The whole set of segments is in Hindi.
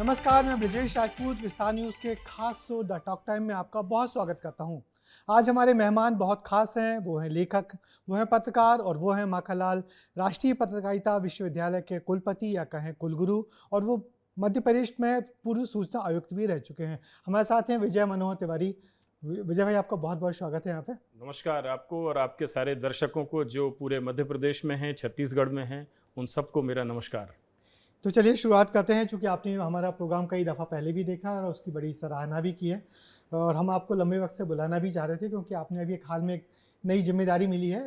नमस्कार, मैं ब्रजेश राजपूत विस्तार न्यूज़ के खास शो द टॉक टाइम में आपका बहुत स्वागत करता हूं। आज हमारे मेहमान बहुत खास हैं। वो हैं लेखक, वो हैं पत्रकार और वो हैं माखनलाल राष्ट्रीय पत्रकारिता विश्वविद्यालय के कुलपति या कहें कुलगुरु, और वो मध्य प्रदेश में पूर्व सूचना आयुक्त भी रह चुके हैं। हमारे साथ हैं विजय मनोहर तिवारी। विजय भाई, आपका बहुत बहुत स्वागत है यहाँ पे। नमस्कार आपको और आपके सारे दर्शकों को जो पूरे मध्य प्रदेश में हैं, छत्तीसगढ़ में हैं, उन सबको मेरा नमस्कार। तो चलिए शुरुआत करते हैं, चूँकि आपने हमारा प्रोग्राम कई दफ़ा पहले भी देखा और उसकी बड़ी सराहना भी की है, और हम आपको लंबे वक्त से बुलाना भी चाह रहे थे क्योंकि आपने अभी एक हाल में एक नई जिम्मेदारी मिली है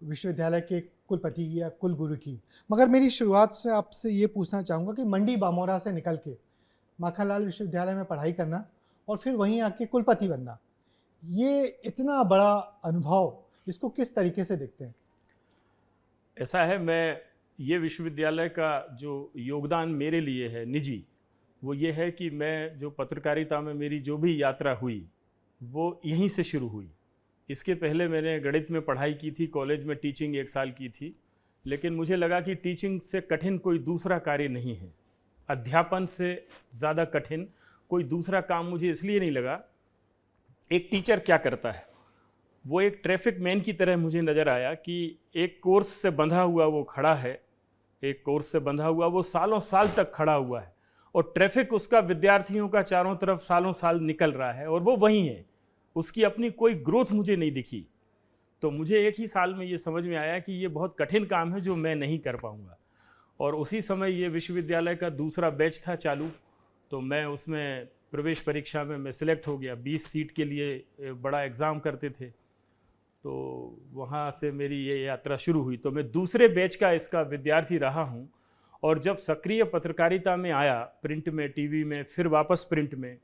विश्वविद्यालय के कुलपति या कुलगुरु की। मगर मेरी शुरुआत से आपसे ये पूछना चाहूँगा कि मंडी बामोरा से निकल के माखनलाल विश्वविद्यालय में पढ़ाई करना और फिर वहीं आके कुलपति बनना, ये इतना बड़ा अनुभव, इसको किस तरीके से देखते हैं? ऐसा है, मैं ये विश्वविद्यालय का जो योगदान मेरे लिए है निजी, वो ये है कि मैं जो पत्रकारिता में मेरी जो भी यात्रा हुई वो यहीं से शुरू हुई। इसके पहले मैंने गणित में पढ़ाई की थी, कॉलेज में टीचिंग 1 साल की थी, लेकिन मुझे लगा कि टीचिंग से कठिन कोई दूसरा कार्य नहीं है। अध्यापन से ज़्यादा कठिन कोई दूसरा काम मुझे इसलिए नहीं लगा। एक टीचर क्या करता है, वो एक ट्रैफिक मैन की तरह मुझे नज़र आया कि एक कोर्स से बंधा हुआ वो खड़ा है, एक कोर्स से बंधा हुआ वो सालों साल तक खड़ा हुआ है, और ट्रैफिक उसका विद्यार्थियों का चारों तरफ सालों साल निकल रहा है और वो वहीं है। उसकी अपनी कोई ग्रोथ मुझे नहीं दिखी। तो मुझे एक ही साल में ये समझ में आया कि ये बहुत कठिन काम है जो मैं नहीं कर पाऊँगा। और उसी समय ये विश्वविद्यालय का दूसरा बैच था चालू, तो मैं उसमें प्रवेश परीक्षा में मैं सिलेक्ट हो गया। 20 सीट के लिए बड़ा एग्ज़ाम करते थे, तो वहाँ से मेरी ये यात्रा शुरू हुई। तो मैं दूसरे बैच का इसका विद्यार्थी रहा हूँ, और जब सक्रिय पत्रकारिता में आया, प्रिंट में, टीवी में, फिर वापस प्रिंट में,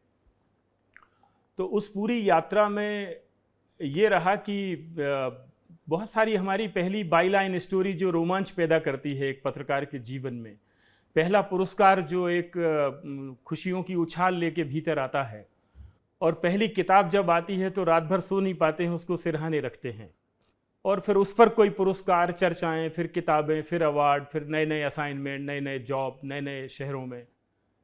तो उस पूरी यात्रा में ये रहा कि बहुत सारी हमारी पहली बाईलाइन स्टोरी जो रोमांच पैदा करती है एक पत्रकार के जीवन में, पहला पुरस्कार जो एक खुशियों की उछाल लेके भीतर आता है, और पहली किताब जब आती है तो रात भर सो नहीं पाते हैं, उसको सिरहाने रखते हैं, और फिर उस पर कोई पुरस्कार, चर्चाएं, फिर किताबें, फिर अवार्ड, फिर नए नए असाइनमेंट, नए नए जॉब, नए नए शहरों में,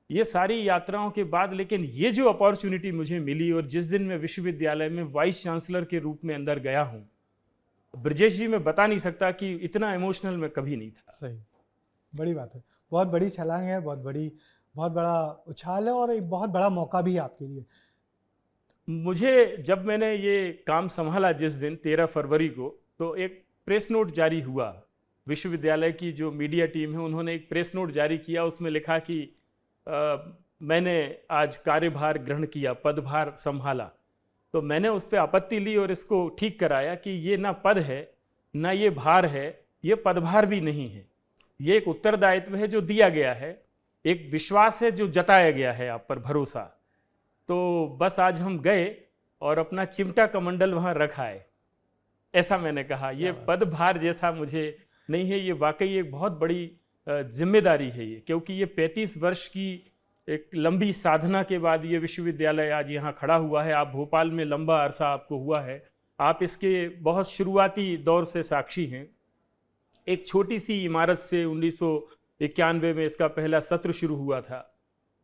ये सारी यात्राओं के बाद लेकिन ये जो अपॉर्चुनिटी मुझे मिली, और जिस दिन मैं विश्वविद्यालय में वाइस चांसलर के रूप में अंदर गया हूँ, ब्रजेश जी, मैं बता नहीं सकता कि इतना इमोशनल मैं कभी नहीं था। सही, बड़ी बात है, बहुत बड़ी छलांग है, बहुत बड़ा उछाल है और एक बहुत बड़ा मौका भी है आपके लिए। मुझे जब मैंने ये काम संभाला जिस दिन 13 फरवरी को, तो एक प्रेस नोट जारी हुआ। विश्वविद्यालय की जो मीडिया टीम है उन्होंने एक प्रेस नोट जारी किया, उसमें लिखा कि मैंने आज कार्यभार ग्रहण किया, पदभार संभाला। तो मैंने उस पर आपत्ति ली और इसको ठीक कराया कि ये ना पद है, ना ये भार है, ये पदभार भी नहीं है, ये एक उत्तरदायित्व है जो दिया गया है, एक विश्वास है जो जताया गया है, आप पर भरोसा। तो बस आज हम गए और अपना चिमटा कमंडल वहाँ रख आए, ऐसा मैंने कहा। ये पदभार जैसा मुझे नहीं है, ये वाकई एक बहुत बड़ी जिम्मेदारी है ये, क्योंकि ये 35 वर्ष की एक लंबी साधना के बाद ये विश्वविद्यालय आज यहाँ खड़ा हुआ है। आप भोपाल में लंबा अरसा आपको हुआ है, आप इसके बहुत शुरुआती दौर से साक्षी हैं। एक छोटी सी इमारत से 1991 में इसका पहला सत्र शुरू हुआ था,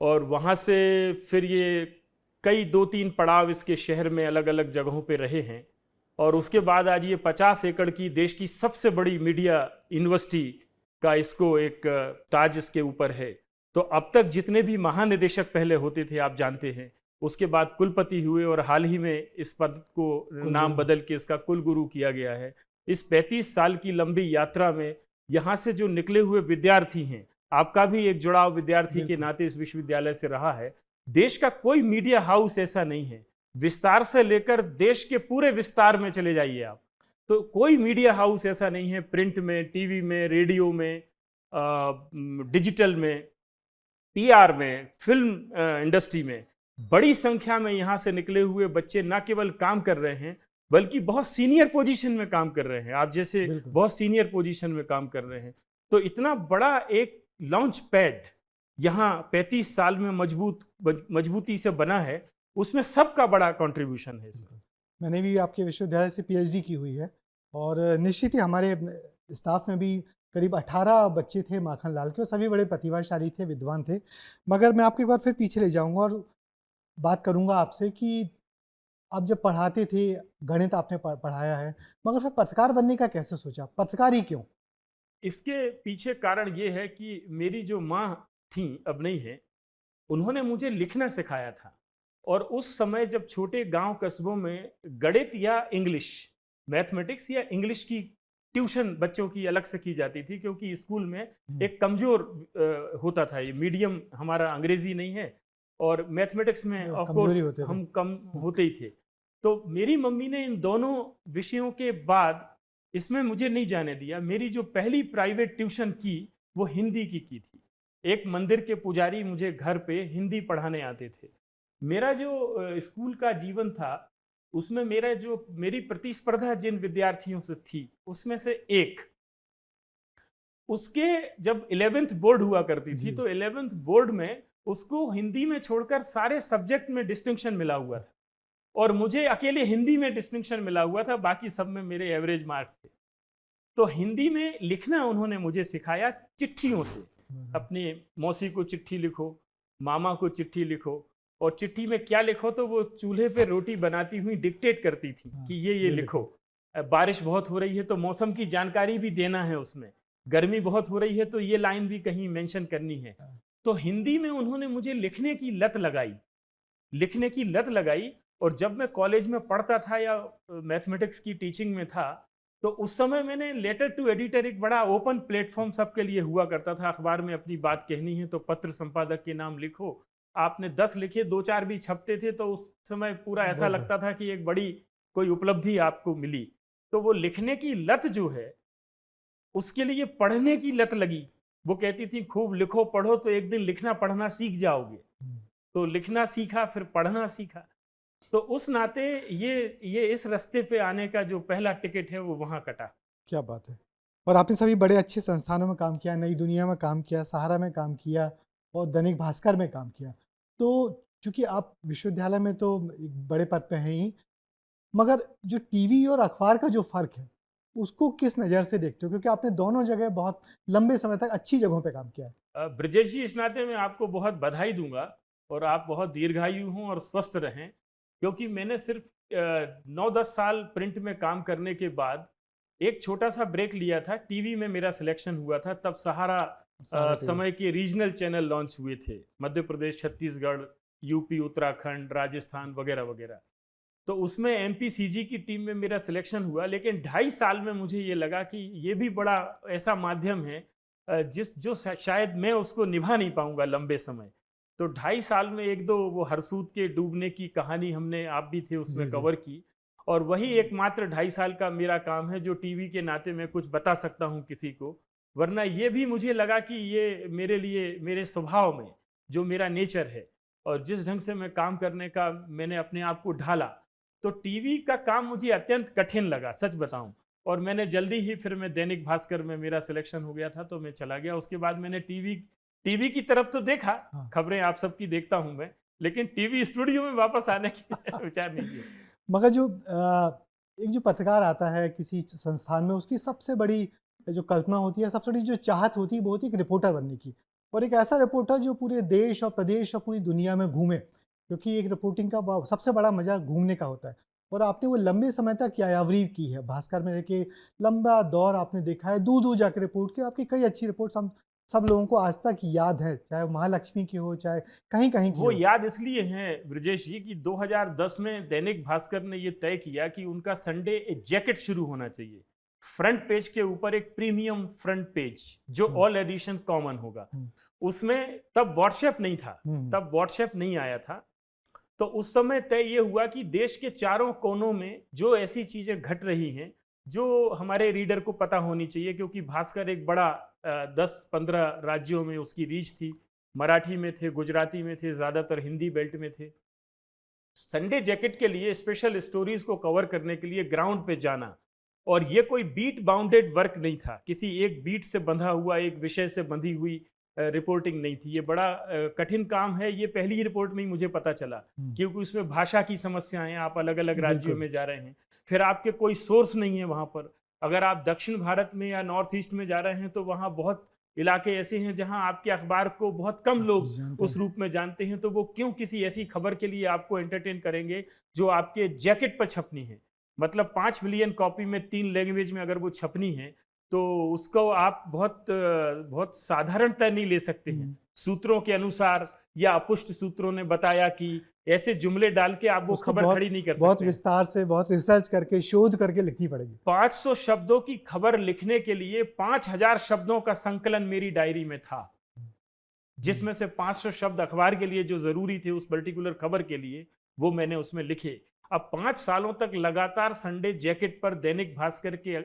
और वहाँ से फिर ये कई 2-3 पड़ाव इसके शहर में अलग अलग जगहों पे रहे हैं, और उसके बाद आज ये 50 एकड़ की देश की सबसे बड़ी मीडिया यूनिवर्सिटी का इसको एक ताज इसके ऊपर है। तो अब तक जितने भी महानिदेशक पहले होते थे, आप जानते हैं, उसके बाद कुलपति हुए, और हाल ही में इस पद को नाम बदल के इसका कुलगुरु किया गया है। इस 35 साल की लंबी यात्रा में यहाँ से जो निकले हुए विद्यार्थी हैं, आपका भी एक जुड़ाव विद्यार्थी के नाते इस विश्वविद्यालय से रहा है। देश का कोई मीडिया हाउस ऐसा नहीं है, विस्तार से लेकर देश के पूरे विस्तार में चले जाइए आप, तो कोई मीडिया हाउस ऐसा नहीं है, प्रिंट में, टीवी में, रेडियो में, डिजिटल में, पीआर में, फिल्म इंडस्ट्री में, बड़ी संख्या में यहाँ से निकले हुए बच्चे न केवल काम कर रहे हैं, बल्कि बहुत सीनियर पोजीशन में काम कर रहे हैं, आप जैसे बहुत सीनियर पोजीशन में काम कर रहे हैं। तो इतना बड़ा एक लॉन्च पैड यहाँ 35 साल में मजबूती से बना है, उसमें सबका बड़ा कंट्रीब्यूशन है इसमें। मैंने भी आपके विश्वविद्यालय से पीएचडी की हुई है, और निश्चित ही हमारे स्टाफ में भी करीब 18 बच्चे थे माखनलाल के और सभी बड़े प्रतिभाशाली थे, विद्वान थे। मगर मैं आपको एक बार फिर पीछे ले जाऊँगा और बात करूँगा आपसे कि आप जब पढ़ाते थे, गणित आपने पढ़ाया है, मगर फिर पत्रकार बनने का कैसे सोचा? पत्रकार ही क्यों? इसके पीछे कारण ये है कि मेरी जो माँ थी, अब नहीं है, उन्होंने मुझे लिखना सिखाया था। और उस समय जब छोटे गांव कस्बों में गणित या इंग्लिश, मैथमेटिक्स या इंग्लिश की ट्यूशन बच्चों की अलग से की जाती थी, क्योंकि स्कूल में एक कमजोर होता था, ये मीडियम हमारा अंग्रेजी नहीं है और मैथमेटिक्स में ऑफ कमजोरी कोर्स होते थे। हम कम होते ही थे। तो मेरी मम्मी ने इन दोनों विषयों के बाद इसमें मुझे नहीं जाने दिया। मेरी जो पहली प्राइवेट ट्यूशन की वो हिंदी की थी। एक मंदिर के पुजारी मुझे घर पे हिंदी पढ़ाने आते थे। मेरा जो स्कूल का जीवन था उसमें मेरी प्रतिस्पर्धा जिन विद्यार्थियों से थी उसमें से एक, उसके जब 11th बोर्ड हुआ करती थी तो 11th बोर्ड में उसको हिंदी में छोड़कर सारे सब्जेक्ट में डिस्टिंक्शन मिला हुआ था और मुझे अकेले हिंदी में डिस्टिंक्शन मिला हुआ था, बाकी सब में मेरे एवरेज मार्क्स थे। तो हिंदी में लिखना उन्होंने मुझे सिखाया चिट्ठियों से। अपनी मौसी को चिट्ठी लिखो, मामा को चिट्ठी लिखो, और चिट्ठी में क्या लिखो तो वो चूल्हे पे रोटी बनाती हुई डिक्टेट करती थी कि ये लिखो। बारिश बहुत हो रही है तो मौसम की जानकारी भी देना है उसमें, गर्मी बहुत हो रही है तो ये लाइन भी कहीं मेंशन करनी है। तो हिंदी में उन्होंने मुझे लिखने की लत लगाई। और जब मैं कॉलेज में पढ़ता था या मैथमेटिक्स की टीचिंग में था तो उस समय मैंने लेटर टू एडिटर, एक बड़ा ओपन प्लेटफॉर्म सबके लिए हुआ करता था। अखबार में अपनी बात कहनी है तो पत्र संपादक के नाम लिखो। आपने 10 लिखे, 2-4 भी छपते थे तो उस समय पूरा ऐसा लगता था कि एक बड़ी कोई उपलब्धि आपको मिली। तो वो लिखने की लत जो है उसके लिए पढ़ने की लत लगी। वो कहती थी खूब लिखो पढ़ो तो एक दिन लिखना पढ़ना सीख जाओगे। तो लिखना सीखा, फिर पढ़ना सीखा। तो उस नाते ये इस रास्ते पे आने का जो पहला टिकट है वो वहां कटा। क्या बात है। और आपने सभी बड़े अच्छे संस्थानों में काम किया, नई दुनिया में काम किया, सहारा में काम किया और दैनिक भास्कर में काम किया। तो चूंकि आप विश्वविद्यालय में तो एक बड़े पद पे हैं ही, मगर जो टीवी और अखबार का जो फर्क है उसको किस नज़र से देखते हो? क्योंकि आपने दोनों जगह बहुत लंबे समय तक अच्छी जगहों पे काम किया है। ब्रजेश जी, इस नाते मैं आपको बहुत बधाई दूंगा और आप बहुत दीर्घायु हों और स्वस्थ रहें, क्योंकि मैंने सिर्फ 9-10 साल प्रिंट में काम करने के बाद एक छोटा सा ब्रेक लिया था। टीवी में मेरा सिलेक्शन हुआ था, तब सहारा समय के रीजनल चैनल लॉन्च हुए थे, मध्य प्रदेश, छत्तीसगढ़, यूपी, उत्तराखंड, राजस्थान वगैरह वगैरह। तो उसमें एमपीसीजी की टीम में मेरा सिलेक्शन हुआ। लेकिन 2.5 साल में मुझे ये लगा कि ये भी बड़ा ऐसा माध्यम है जो शायद मैं उसको निभा नहीं पाऊंगा लंबे समय। तो 2.5 साल में 1-2 वो हरसूद के डूबने की कहानी हमने, आप भी थे उसमें, कवर की। और वही एकमात्र 2.5 साल का मेरा काम है जो टीवी के नाते मैं कुछ बता सकता हूँ किसी को। वरना ये भी मुझे लगा कि ये मेरे लिए, मेरे स्वभाव में जो मेरा नेचर है और जिस ढंग से मैं काम करने का मैंने अपने आप को ढाला, तो टीवी का काम मुझे अत्यंत कठिन लगा, सच बताऊं। और मैंने जल्दी ही, फिर मैं दैनिक भास्कर में मेरा सिलेक्शन हो गया था तो मैं चला गया। उसके बाद मैंने टीवी की तरफ तो देखा, खबरें आप सबकी देखता हूं मैं, लेकिन टीवी स्टूडियो में वापस आने की विचार नहीं किया। मगर जो एक जो पत्रकार आता है किसी संस्थान में, उसकी सबसे बड़ी जो कल्पना होती है, सबसे बड़ी जो चाहत होती है, वो होती है एक रिपोर्टर बनने की। और एक ऐसा रिपोर्टर जो पूरे देश और प्रदेश और पूरी दुनिया में घूमे, क्योंकि एक रिपोर्टिंग का सबसे बड़ा मजा घूमने का होता है। और आपने वो लंबे समय तक यायावरी की है, भास्कर में रह के लंबा दौर आपने देखा है, दूर दूर जाकर रिपोर्ट की। आपकी कई अच्छी रिपोर्ट्स हम सब लोगों को आज तक याद है, चाहे वो महालक्ष्मी की हो, चाहे कहीं कहीं की वो हो। याद इसलिए है ब्रजेश जी कि 2010 में दैनिक भास्कर ने ये तय किया कि उनका संडे जैकेट शुरू होना चाहिए। फ्रंट पेज के ऊपर एक प्रीमियम फ्रंट पेज जो ऑल एडिशन कॉमन होगा। उसमें तब व्हाट्सएप नहीं था, तब व्हाट्सएप नहीं आया था। तो उस समय तय ये हुआ कि देश के चारों कोनों में जो ऐसी चीजें घट रही हैं जो हमारे रीडर को पता होनी चाहिए, क्योंकि भास्कर एक बड़ा 10-15 राज्यों में उसकी रीच थी। मराठी में थे, गुजराती में थे, ज्यादातर हिंदी बेल्ट में थे। संडे जैकेट के लिए स्पेशल स्टोरीज को कवर करने के लिए ग्राउंड पे जाना, और ये कोई बीट बाउंडेड वर्क नहीं था, किसी एक बीट से बंधा हुआ, एक विषय से बंधी हुई रिपोर्टिंग नहीं थी। ये बड़ा कठिन काम है। ये पहली ही रिपोर्ट में ही मुझे पता चला, क्योंकि उसमें भाषा की समस्याएं, आप अलग अलग राज्यों में जा रहे हैं, फिर आपके कोई सोर्स नहीं है वहां पर, अगर आप दक्षिण भारत में या नॉर्थ ईस्ट में जा रहे हैं तो वहाँ बहुत इलाके ऐसे हैं जहां आपके अखबार को बहुत कम लोग जानते उस हैं। रूप में जानते हैं, तो वो क्यों किसी ऐसी खबर के लिए आपको एंटरटेन करेंगे जो आपके जैकेट पर छपनी है। मतलब 5 मिलियन कॉपी में 3 लैंग्वेज में अगर वो छपनी है तो उसको आप बहुत साधारणतः नहीं ले सकते हैं। हम्म, सूत्रों के अनुसार या अपुष्ट सूत्रों ने बताया कि ऐसे जुमले डाल के आप वो उसको खबर बहुत खड़ी नहीं कर बहुत सकते हैं। विस्तार से, बहुत रिसर्च करके, शोध करके लिखनी पड़ेगी। 500 शब्दों की खबर लिखने के लिए 5000 शब्दों का संकलन मेरी डायरी में था, हम्म, जिसमें से 500 शब्द अखबार के लिए जो जरूरी थे उस पर्टिकुलर खबर के लिए, वो मैंने उसमें लिखे। अब 5 सालों तक लगातार संडे जैकेट पर, दैनिक भास्कर के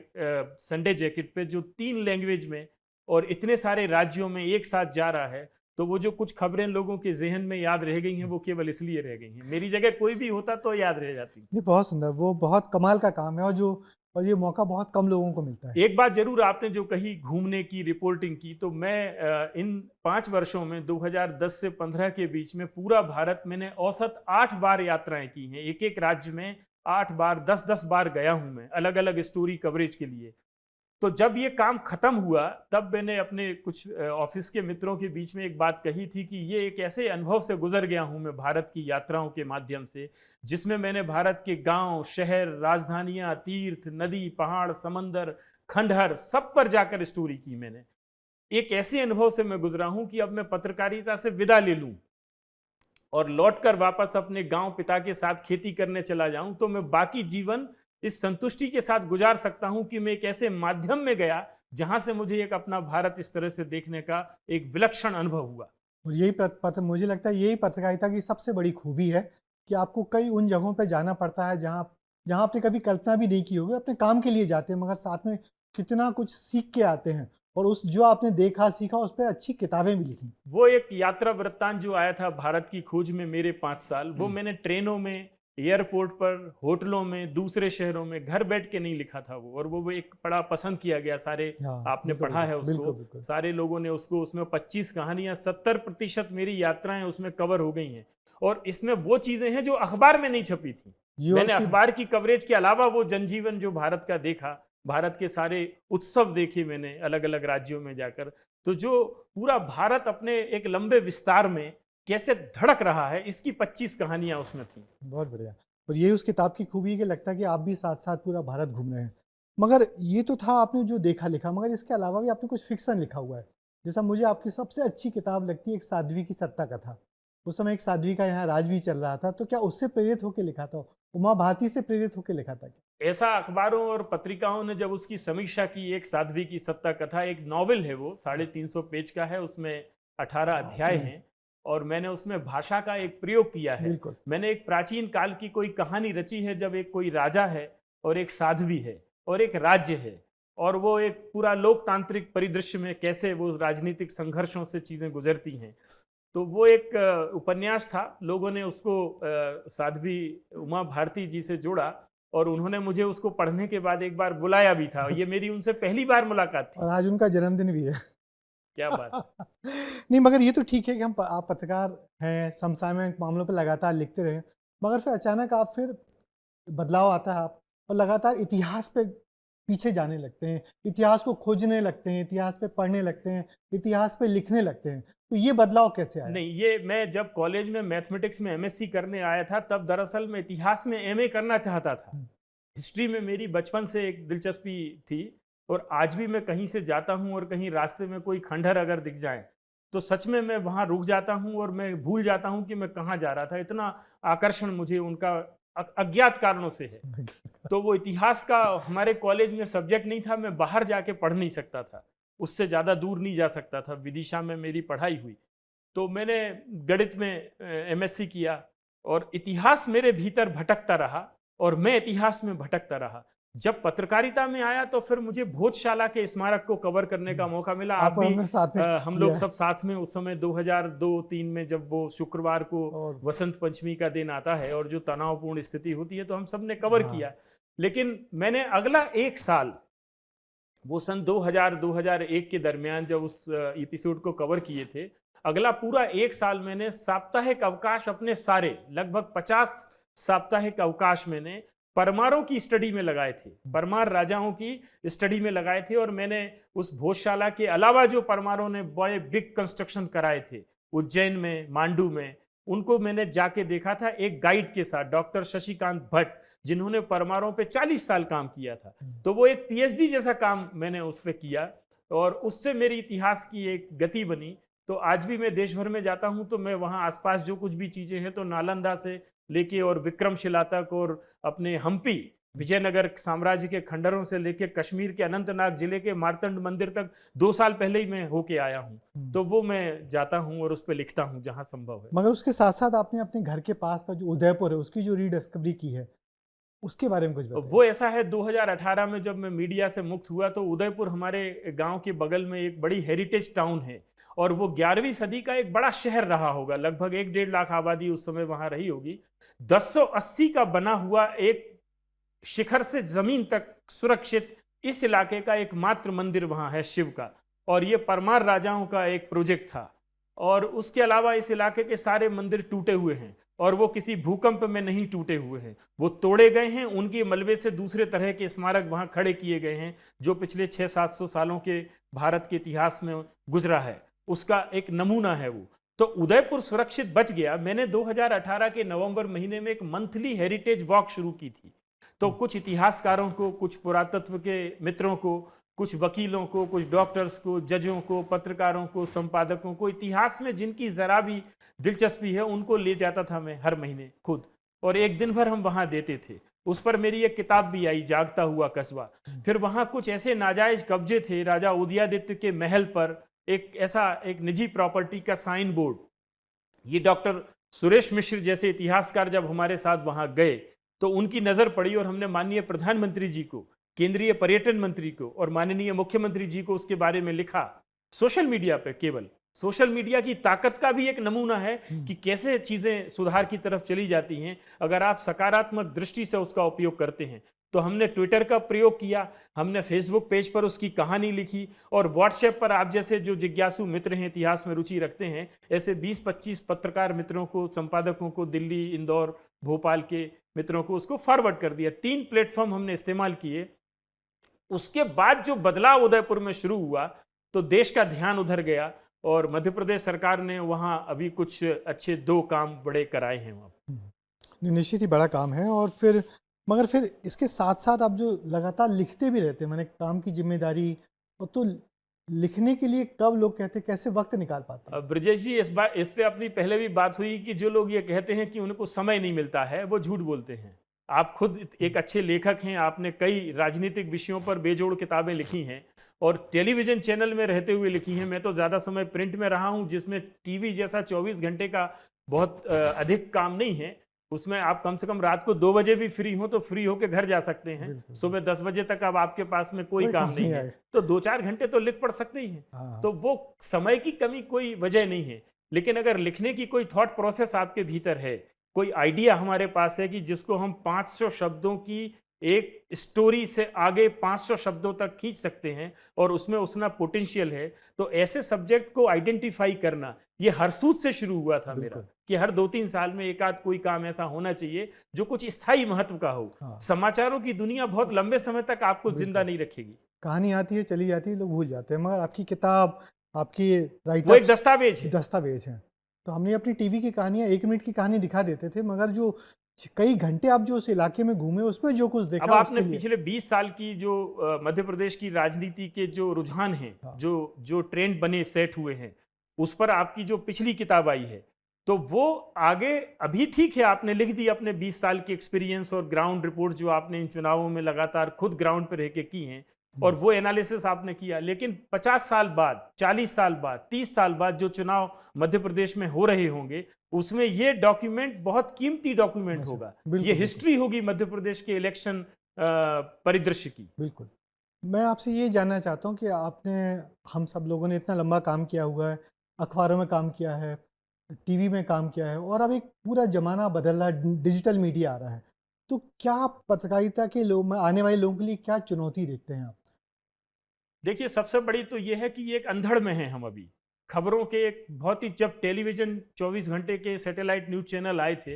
संडे जैकेट पे जो 3 लैंग्वेज में और इतने सारे राज्यों में एक साथ जा रहा है, तो वो जो कुछ खबरें लोगों के जहन में याद रह गई हैं वो केवल इसलिए रह गई हैं। मेरी जगह कोई भी होता तो याद रह जाती। ये बहुत सुंदर, वो बहुत कमाल का काम है, और ये मौका बहुत कम लोगों को मिलता है। एक बात जरूर, आपने जो कही घूमने की, रिपोर्टिंग की, तो मैं इन 5 वर्षों में 2010 से 15 के बीच में पूरा भारत मैंने औसत 8 बार यात्राएं की हैं। एक एक राज्य में 8 बार, 10-10 बार गया हूं मैं, अलग अलग स्टोरी कवरेज के लिए। तो जब ये काम खत्म हुआ तब मैंने अपने कुछ ऑफिस के मित्रों के बीच में एक बात कही थी कि ये एक ऐसे अनुभव से गुजर गया हूं मैं भारत की यात्राओं के माध्यम से, जिसमें मैंने भारत के गांव, शहर, राजधानियां, तीर्थ, नदी, पहाड़, समंदर, खंडहर, सब पर जाकर स्टोरी की मैंने। एक ऐसे अनुभव से मैं गुजरा हूं कि अब मैं पत्रकारिता से विदा ले लूं और लौटकर वापस अपने गांव, पिता के साथ खेती करने चला जाऊं, तो मैं बाकी जीवन इस संतुष्टि के साथ गुजार सकता हूं कि मैं एक ऐसे माध्यम में गया जहां से मुझे एक अपना भारत इस तरह से देखने का एक विलक्षण अनुभव हुआ। और यही मुझे लगता है यही पत्रकारिता की सबसे बड़ी खूबी है कि आपको कई उन जगहों पे जाना पड़ता है जहाँ जहाँ आपने कभी कल्पना भी नहीं की होगी। अपने काम के लिए जाते हैं, मगर साथ में कितना कुछ सीख के आते हैं, और उस जो आपने देखा सीखा उस पर अच्छी किताबें भी लिखी। वो एक यात्रा वृत्तांत जो आया था भारत की खोज में, मेरे 5 साल, वो मैंने ट्रेनों में, एयरपोर्ट पर, होटलों में, दूसरे शहरों में घर बैठ के नहीं लिखा था वो, और वो एक बड़ा पसंद किया गया। सारे, हाँ, आपने बिल्कुल पढ़ा है बिल्कुल उसको, बिल्कुल बिल्कुल। सारे लोगों ने उसको, उसमें 25 कहानियां, 70% मेरी यात्राएं उसमें कवर हो गई हैं। और इसमें वो चीजें हैं जो अखबार में नहीं छपी थी। ये और मैंने उसकी अखबार की कवरेज के अलावा वो जनजीवन जो भारत का देखा, भारत के सारे उत्सव देखे मैंने अलग अलग राज्यों में जाकर। तो जो पूरा भारत अपने एक लंबे विस्तार में कैसे धड़क रहा है, इसकी 25 कहानियां उसमें थी। बहुत बढ़िया। और ये उस किताब की खूबी है कि लगता है कि आप भी साथ साथ पूरा भारत घूम रहे हैं। मगर ये तो था आपने जो देखा लिखा, मगर इसके अलावा भी आपने कुछ फिक्शन लिखा हुआ है। जैसा मुझे आपकी सबसे अच्छी किताब लगती है एक साध्वी की सत्ता कथा। उस समय एक साध्वी का यहाँ राज भी चल रहा था, तो क्या उससे प्रेरित होकर लिखा था, उमा भारती से प्रेरित होकर लिखा था क्या? ऐसा अखबारों और पत्रिकाओं ने जब उसकी समीक्षा की, एक साध्वी की सत्ता कथा, एक नॉवेल है वो, 350 पेज का है, उसमें 18 अध्याय हैं, और मैंने उसमें भाषा का एक प्रयोग किया है। बिल्कुल। मैंने एक प्राचीन काल की कोई कहानी रची है, जब एक कोई राजा है और एक साध्वी है और एक राज्य है, और वो एक पूरा लोकतांत्रिक परिदृश्य में कैसे वो राजनीतिक संघर्षों से चीजें गुजरती हैं। तो वो एक उपन्यास था। लोगों ने उसको साध्वी उमा भारती जी से जोड़ा, और उन्होंने मुझे उसको पढ़ने के बाद एक बार बुलाया भी था। ये मेरी उनसे पहली बार मुलाकात थी। और आज उनका जन्मदिन भी है। क्या बात। नहीं, मगर ये तो ठीक है कि आप पत्रकार हैं, समसामयिक मामलों पर लगातार लिखते रहे, मगर फिर अचानक आप फिर बदलाव आता है, आप और लगातार इतिहास पे पीछे जाने लगते हैं, इतिहास को खोजने लगते हैं, इतिहास पे पढ़ने लगते हैं, इतिहास पे लिखने लगते हैं। तो ये बदलाव कैसे आया? नहीं, ये मैं जब कॉलेज में मैथमेटिक्स में एमएससी करने आया था, तब दरअसल मैं इतिहास में एमए करना चाहता था। हिस्ट्री में मेरी बचपन से एक दिलचस्पी थी, और आज भी मैं कहीं से जाता हूं और कहीं रास्ते में कोई खंडहर अगर दिख जाए तो सच में मैं वहां रुक जाता हूं और मैं भूल जाता हूं कि मैं कहाँ जा रहा था। इतना आकर्षण मुझे उनका अज्ञात कारणों से है। तो वो इतिहास का हमारे कॉलेज में सब्जेक्ट नहीं था, मैं बाहर जाके पढ़ नहीं सकता था, उससे ज़्यादा दूर नहीं जा सकता था। विदिशा में मेरी पढ़ाई हुई, तो मैंने गणित में एमएससी किया, और इतिहास मेरे भीतर भटकता रहा और मैं इतिहास में भटकता रहा। जब पत्रकारिता में आया तो फिर मुझे भोजशाला के स्मारक को कवर करने का मौका मिला। आप आप और भी, हमने साथ में हम लोग किया है। सब साथ में उस समय 2002-3 में, जब वो शुक्रवार को और वसंत पंचमी का दिन आता है और जो तनावपूर्ण स्थिति होती है, तो हम सब ने कवर हाँ, किया। लेकिन मैंने अगला 1 साल, वो सन 2000-2001 के दरमियान जब उस एपिसोड को कवर किए थे, अगला पूरा 1 साल मैंने साप्ताहिक अवकाश, अपने सारे लगभग 50 साप्ताहिक अवकाश मैंने परमारों की स्टडी में लगाए थे, परमार राजाओं की स्टडी में लगाए थे। और मैंने उस भोजशाला के अलावा जो परमारों ने बड़े बिग कंस्ट्रक्शन कराए थे उज्जैन में, मांडू में, उनको मैंने जाके देखा था एक गाइड के साथ, डॉक्टर शशिकांत भट्ट, जिन्होंने परमारों पे 40 साल काम किया था। तो वो एक पीएचडी जैसा काम मैंने उस पर किया और उससे मेरी इतिहास की एक गति बनी। तो आज भी मैं देश भर में जाता हूं तो मैं वहां आसपास जो कुछ भी चीजें हैं, तो नालंदा से लेके और विक्रमशिला तक और अपने हम्पी विजयनगर साम्राज्य के खंडरों से लेके कश्मीर के अनंतनाग जिले के मार्तंड मंदिर तक 2 साल पहले ही मैं होके आया हूँ। तो वो मैं जाता हूँ और उस पर लिखता हूँ जहाँ संभव है। मगर उसके साथ साथ आपने अपने घर के पास का जो उदयपुर है उसकी जो रीडिस्कवरी की है, उसके बारे में कुछ बताइए। वो ऐसा है, 2018 में जब मैं मीडिया से मुक्त हुआ तो उदयपुर हमारे गांव के बगल में एक बड़ी हेरिटेज टाउन है और वो 11वीं सदी का एक बड़ा शहर रहा होगा, लगभग 1-1.5 लाख आबादी उस समय वहां रही होगी। 1080 का बना हुआ एक शिखर से जमीन तक सुरक्षित इस इलाके का एकमात्र मंदिर वहां है शिव का, और ये परमार राजाओं का एक प्रोजेक्ट था। और उसके अलावा इस इलाके के सारे मंदिर टूटे हुए हैं और वो किसी भूकंप में नहीं टूटे हुए हैं, वो तोड़े गए हैं, उनके मलबे से दूसरे तरह के स्मारक वहां खड़े किए गए हैं जो पिछले 600-700 सालों के भारत के इतिहास में गुजरा है, उसका एक नमूना है वो। तो उदयपुर सुरक्षित बच गया। मैंने 2018 के नवंबर महीने में एक मंथली हेरिटेज वॉक शुरू की थी। तो कुछ इतिहासकारों को, कुछ पुरातत्व के मित्रों को, कुछ वकीलों को, कुछ डॉक्टर्स को, जजों को, पत्रकारों को, संपादकों को, इतिहास में जिनकी जरा भी दिलचस्पी है उनको ले जाता था मैं हर महीने खुद, और एक दिन भर हम वहां देते थे। उस पर मेरी एक किताब भी आई, जागता हुआ कस्बा। फिर वहां कुछ ऐसे नाजायज कब्जे थे राजा उदयादित्य के महल पर, एक निजी प्रॉपर्टी का साइन बोर्ड। ये डॉक्टर सुरेश मिश्र जैसे इतिहासकार जब हमारे साथ वहां गए तो उनकी नजर पड़ी और हमने माननीय प्रधानमंत्री जी को, केंद्रीय पर्यटन मंत्री को और माननीय मुख्यमंत्री जी को उसके बारे में लिखा सोशल मीडिया पे। केवल सोशल मीडिया की ताकत का भी एक नमूना है कि कैसे चीजें सुधार की तरफ चली जाती हैं अगर आप सकारात्मक दृष्टि से उसका उपयोग करते हैं। तो हमने ट्विटर का प्रयोग किया, हमने फेसबुक पेज पर उसकी कहानी लिखी, और व्हाट्सएप पर आप जैसे जो जिज्ञासु मित्र हैं, इतिहास में रुचि रखते हैं, ऐसे 20-25 पत्रकार मित्रों को, संपादकों को, दिल्ली, इंदौर, भोपाल के मित्रों को उसको फॉरवर्ड कर दिया। 3 प्लेटफॉर्म हमने इस्तेमाल किए। उसके बाद जो बदलाव उदयपुर में शुरू हुआ तो देश का ध्यान उधर गया और मध्य प्रदेश सरकार ने वहां अभी कुछ अच्छे 2 काम बड़े कराए हैं वहां। निश्चित ही बड़ा काम है। और फिर मगर फिर इसके साथ साथ आप जो लगातार लिखते भी रहते हैं, मैंने काम की जिम्मेदारी, और तो लिखने के लिए कब लोग कहते हैं, कैसे वक्त निकाल पाते हैं? ब्रजेश जी, इस पे अपनी पहले भी बात हुई कि जो लोग ये कहते हैं कि उनको समय नहीं मिलता है, वो झूठ बोलते हैं। आप खुद एक अच्छे लेखक हैं, आपने कई राजनीतिक विषयों पर बेजोड़ किताबें लिखी हैं और टेलीविजन चैनल में रहते हुए लिखी हैं। मैं तो ज़्यादा समय प्रिंट में रहा हूं, जिसमें टीवी जैसा 24 घंटे का बहुत अधिक काम नहीं है। उसमें आप कम से कम रात को 2 बजे भी फ्री हो तो फ्री होकर घर जा सकते हैं। सुबह 10 बजे तक अब आपके पास में कोई काम नहीं है, तो 2-4 घंटे तो लिख पढ़ सकते ही हैं। तो वो समय की कमी कोई वजह नहीं है। लेकिन अगर लिखने की कोई थॉट प्रोसेस आपके भीतर है, कोई आइडिया हमारे पास है कि जिसको हम 500 शब्दों की एक स्टोरी से आगे 500 शब्दों तक खींच सकते हैं और उसमें उतना पोटेंशियल है, तो ऐसे सब्जेक्ट को आइडेंटिफाई करना, ये हरसूद से शुरू हुआ था मेरा कि हर 2-3 साल में एक आध कोई काम ऐसा होना चाहिए जो कुछ स्थायी महत्व का हो। समाचारों की दुनिया बहुत लंबे समय तक आपको जिंदा नहीं रखेगी। कहानी आती है, चली जाती है, लोग भूल जाते हैं, मगर आपकी किताब, आपकी राइटर, वो एक दस्तावेज है। तो हमने अपनी टीवी की कहानियां 1 मिनट की कहानी दिखा देते थे, मगर जो कई घंटे आप जो उस इलाके में घूमे उसमें जो कुछ देखा, अब आपने पिछले 20 साल की जो मध्य प्रदेश की राजनीति के जो रुझान हैं, जो ट्रेंड बने, सेट हुए हैं, उस पर आपकी जो पिछली किताब आई है, तो वो आगे अभी ठीक है, आपने लिख दी अपने 20 साल के एक्सपीरियंस और ग्राउंड रिपोर्ट जो आपने इन चुनावों में लगातार खुद ग्राउंड पर रह के की हैं, और वो एनालिसिस आपने किया। लेकिन 50 साल बाद, 40 साल बाद, 30 साल बाद जो चुनाव मध्य प्रदेश में हो रहे होंगे, उसमें ये डॉक्यूमेंट बहुत कीमती डॉक्यूमेंट होगा। ये हिस्ट्री होगी मध्य प्रदेश के इलेक्शन परिदृश्य की। बिल्कुल। मैं आपसे ये जानना चाहता हूँ कि आपने, हम सब लोगों ने इतना लंबा काम किया हुआ है, अखबारों में काम किया है, टीवी में काम किया है, और अब एक पूरा जमाना बदल रहा है, डिजिटल मीडिया आ रहा है, तो क्या पत्रकारिता के लोग, आने वाले लोगों के लिए क्या चुनौती देखते हैं आप? देखिए, सबसे बड़ी तो ये है कि एक अंधड़ में है हम अभी। खबरों के एक बहुत ही, जब टेलीविजन 24 घंटे के सैटेलाइट न्यूज चैनल आए थे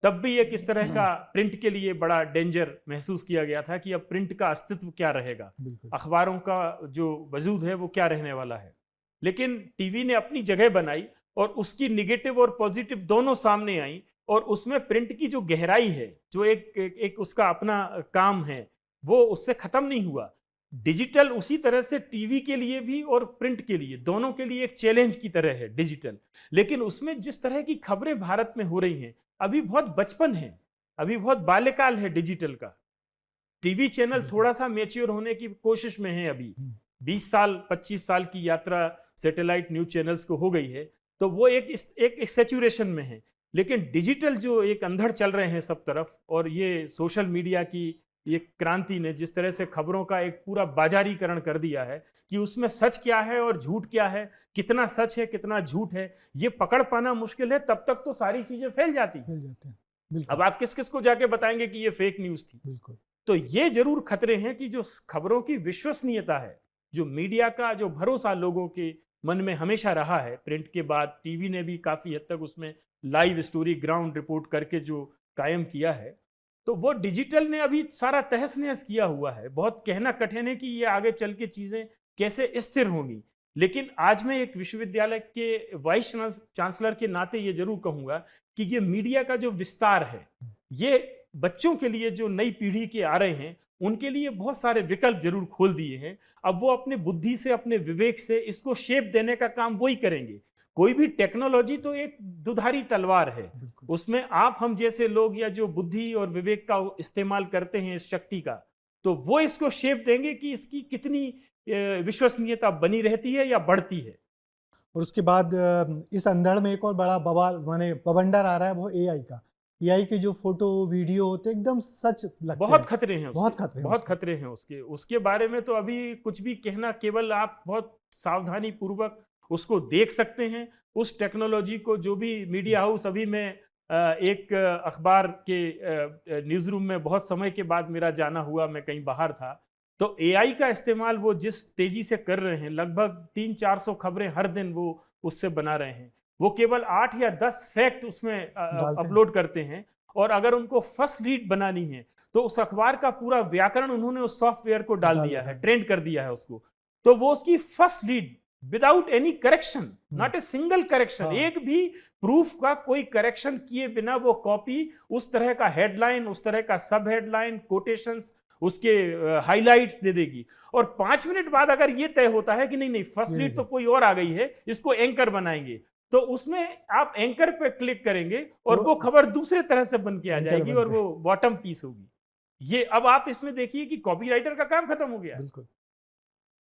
तब भी एक इस तरह का प्रिंट के लिए बड़ा डेंजर महसूस किया गया था कि अब प्रिंट का अस्तित्व क्या रहेगा, बिल्कुल। अखबारों का जो वजूद है वो क्या रहने वाला है। लेकिन टीवी ने अपनी जगह बनाई और उसकी निगेटिव और पॉजिटिव दोनों सामने आई, और उसमें प्रिंट की जो गहराई है, जो एक उसका अपना काम है, वो उससे खत्म नहीं हुआ। डिजिटल उसी तरह से टीवी के लिए भी और प्रिंट के लिए, दोनों के लिए एक चैलेंज की तरह है डिजिटल। लेकिन उसमें जिस तरह की खबरें भारत में हो रही हैं, अभी बहुत बचपन है, अभी बहुत बाल्यकाल है डिजिटल का। टीवी चैनल थोड़ा सा मैच्योर होने की कोशिश में है अभी। 20 साल 25 साल की यात्रा सैटेलाइट न्यूज चैनल्स को हो गई है, तो वो एक सैचुरेशन में है। लेकिन डिजिटल जो एक अंधड़ चल रहे हैं सब तरफ, और ये सोशल मीडिया की ये क्रांति ने जिस तरह से खबरों का एक पूरा बाजारीकरण कर दिया है कि उसमें सच क्या है और झूठ क्या है, कितना सच है कितना झूठ है, ये पकड़ पाना मुश्किल है। तब तक तो सारी चीजें फैल जाती हैं। मिल जाते हैं। बिल्कुल। अब आप किस किस को जाके बताएंगे कि ये फेक न्यूज थी। बिल्कुल। तो ये जरूर खतरे हैं कि जो खबरों की विश्वसनीयता है, जो मीडिया का जो भरोसा लोगों के मन में हमेशा रहा है, प्रिंट के बाद टीवी ने भी काफी हद तक उसमें लाइव स्टोरी ग्राउंड रिपोर्ट करके जो कायम किया है, तो वो डिजिटल ने अभी सारा तहस नहस किया हुआ है। बहुत कहना कठिन है कि ये आगे चल के चीजें कैसे स्थिर होंगी। लेकिन आज मैं एक विश्वविद्यालय के वाइस चांसलर के नाते ये जरूर कहूंगा कि ये मीडिया का जो विस्तार है, ये बच्चों के लिए, जो नई पीढ़ी के आ रहे हैं, उनके लिए बहुत सारे विकल्प जरूर खोल दिए हैं। अब वो अपने बुद्धि से, अपने विवेक से इसको शेप देने का काम वही करेंगे। कोई भी टेक्नोलॉजी तो एक दुधारी तलवार है, बिल्कुल। उसमें आप हम जैसे लोग या जो बुद्धि और विवेक का इस्तेमाल करते हैं इस शक्ति का, तो वो इसको शेप देंगे कि इसकी कितनी विश्वसनीयता बनी रहती है या बढ़ती है। और उसके बाद इस अंधड़ में एक और बड़ा बवाल माने बवंडर आ रहा है, वो एआई का। एआई के जो फोटो वीडियो होते हैं एकदम सच लगते हैं। बहुत खतरे हैं उसके, बहुत खतरे हैं बहुत उसके। खतरे हैं उसके बारे में तो अभी कुछ भी कहना, केवल आप बहुत सावधानी पूर्वक उसको देख सकते हैं। उस टेक्नोलॉजी को जो भी मीडिया हाउस, अभी मैं एक अखबार के न्यूज़ रूम में बहुत समय के बाद मेरा जाना हुआ, मैं कहीं बाहर था, तो एआई का इस्तेमाल वो जिस तेजी से कर रहे हैं, लगभग 300-400 खबरें हर दिन वो उससे बना रहे हैं। वो केवल 8 या 10 फैक्ट उसमें डालते हैं। अपलोड करते हैं, और अगर उनको फर्स्ट रीड बनानी है तो उस अखबार का पूरा व्याकरण उन्होंने उस सॉफ्टवेयर को डाल दिया है, ट्रेंड कर दिया है उसको। तो वो उसकी first read without any correction, not a single correction, एक भी प्रूफ का कोई करेक्शन किए बिना वो कॉपी उस तरह का हेडलाइन, उस तरह का सब हेडलाइन, कोटेशंस, उसके हाइलाइट्स दे देगी। और 5 मिनट बाद अगर ये तय होता है कि नहीं नहीं फर्स्ट लीड तो कोई और आ गई है, इसको एंकर बनाएंगे, तो उसमें आप एंकर पे क्लिक करेंगे और वो खबर दूसरे तरह से बन के आ जाएगी और वो बॉटम पीस होगी। ये अब आप इसमें देखिए कि कॉपीराइटर का काम खत्म हो गया। बिल्कुल।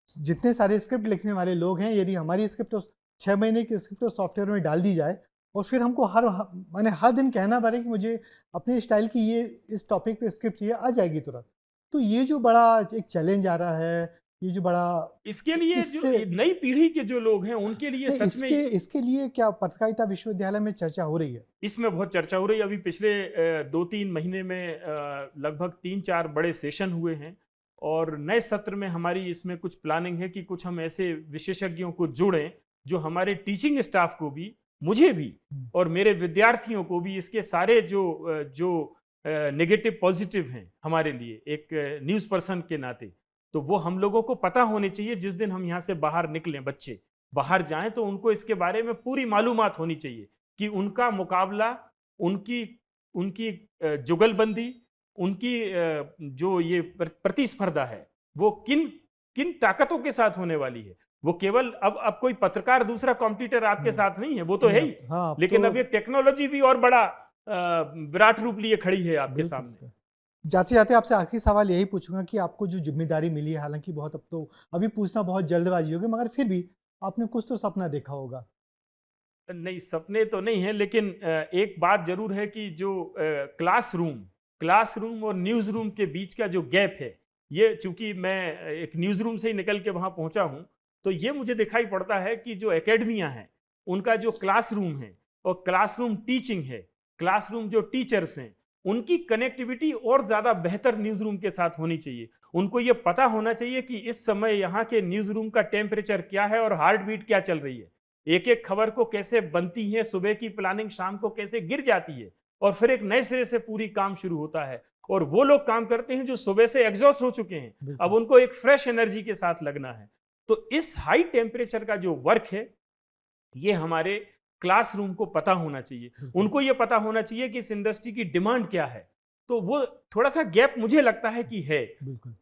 जितने सारे स्क्रिप्ट लिखने वाले लोग हैं, यदि हमारी स्क्रिप्ट तो 6 महीने की स्क्रिप्ट तो सॉफ्टवेयर में डाल दी जाए और फिर हमको माने हर दिन कहना पड़े कि मुझे अपने स्टाइल की ये इस टॉपिक पे स्क्रिप्ट चाहिए, आ जाएगी तुरंत। तो ये जो बड़ा एक चैलेंज आ रहा है, ये जो बड़ा, इसके लिए जो नई पीढ़ी के जो लोग हैं उनके लिए सच में इसके लिए क्या पत्रकारिता विश्वविद्यालय में चर्चा हो रही है? इसमें बहुत चर्चा हो रही है। अभी पिछले 2-3 महीने में लगभग 3-4 बड़े सेशन हुए हैं, और नए सत्र में हमारी इसमें कुछ प्लानिंग है कि कुछ हम ऐसे विशेषज्ञों को जोड़ें जो हमारे टीचिंग स्टाफ को भी, मुझे भी और मेरे विद्यार्थियों को भी, इसके सारे जो नेगेटिव पॉजिटिव हैं हमारे लिए एक न्यूज़ पर्सन के नाते, तो वो हम लोगों को पता होने चाहिए। जिस दिन हम यहाँ से बाहर निकलें, बच्चे बाहर जाएं, तो उनको इसके बारे में पूरी मालूमात होनी चाहिए कि उनका मुकाबला, उनकी जुगलबंदी, उनकी जो ये प्रतिस्पर्धा है, वो किन किन ताकतों के साथ होने वाली है। वो केवल अब कोई पत्रकार दूसरा कॉम्पिटिटर आपके साथ नहीं है, वो तो है ही, लेकिन अब ये टेक्नोलॉजी भी और बड़ा विराट रूप लिए खड़ी है आपके सामने। जाते जाते आपसे आखिरी सवाल यही पूछूंगा कि आपको जो जिम्मेदारी मिली है, हालांकि बहुत, अब तो अभी पूछना बहुत जल्दबाजी होगी, मगर फिर भी आपने कुछ तो सपना देखा होगा। नहीं, सपने तो नहीं है, लेकिन एक बात जरूर है कि जो क्लासरूम और न्यूज़ रूम के बीच का जो गैप है, ये चूंकि मैं एक न्यूज़ रूम से ही निकल के वहां पहुंचा हूं, तो ये मुझे दिखाई पड़ता है कि जो एकेडमियां हैं, उनका जो क्लासरूम है और क्लासरूम टीचिंग है, क्लासरूम जो टीचर्स हैं, उनकी कनेक्टिविटी और ज्यादा बेहतर न्यूज़ रूम के साथ होनी चाहिए। उनको ये पता होना चाहिए कि इस समय यहाँ के न्यूज़ रूम का टेम्परेचर क्या है और हार्ट बीट क्या चल रही है, एक एक खबर को कैसे बनती है, सुबह की प्लानिंग शाम को कैसे गिर जाती है, और फिर एक नए सिरे से पूरी काम शुरू होता है। और वो लोग काम करते हैं जो सुबह से एग्जॉस्ट हो चुके हैं, अब उनको एक फ्रेश एनर्जी के साथ लगना है। तो इस हाई टेम्परेचर का जो वर्क है, ये हमारे क्लासरूम को पता होना चाहिए, उनको ये पता होना चाहिए कि इस इंडस्ट्री की डिमांड क्या है। तो वो थोड़ा सा गैप मुझे लगता है कि है।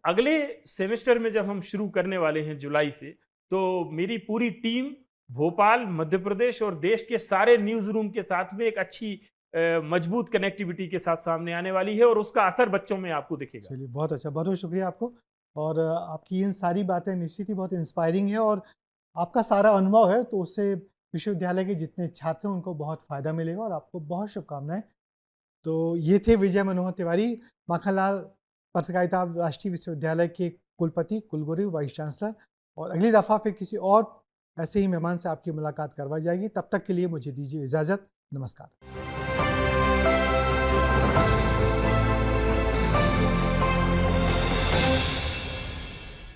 अगले सेमेस्टर में जब हम शुरू करने वाले हैं जुलाई से, तो मेरी पूरी टीम भोपाल, मध्य प्रदेश और देश के सारे न्यूज रूम के साथ में एक अच्छी मजबूत कनेक्टिविटी के साथ सामने आने वाली है और उसका असर बच्चों में आपको दिखेगा। चलिए, बहुत अच्छा, बहुत बहुत शुक्रिया आपको। और आपकी इन सारी बातें निश्चित ही बहुत इंस्पायरिंग है और आपका सारा अनुभव है, तो उससे विश्वविद्यालय के जितने छात्र हैं उनको बहुत फ़ायदा मिलेगा और आपको बहुत शुभकामनाएं। तो ये थे विजय मनोहर तिवारी, माखनलाल पत्रकारिता राष्ट्रीय विश्वविद्यालय के कुलपति, कुलगुरु, वाइस चांसलर। और अगली दफ़ा फिर किसी और ऐसे ही मेहमान से आपकी मुलाकात करवाई जाएगी। तब तक के लिए मुझे दीजिए इजाज़त। नमस्कार।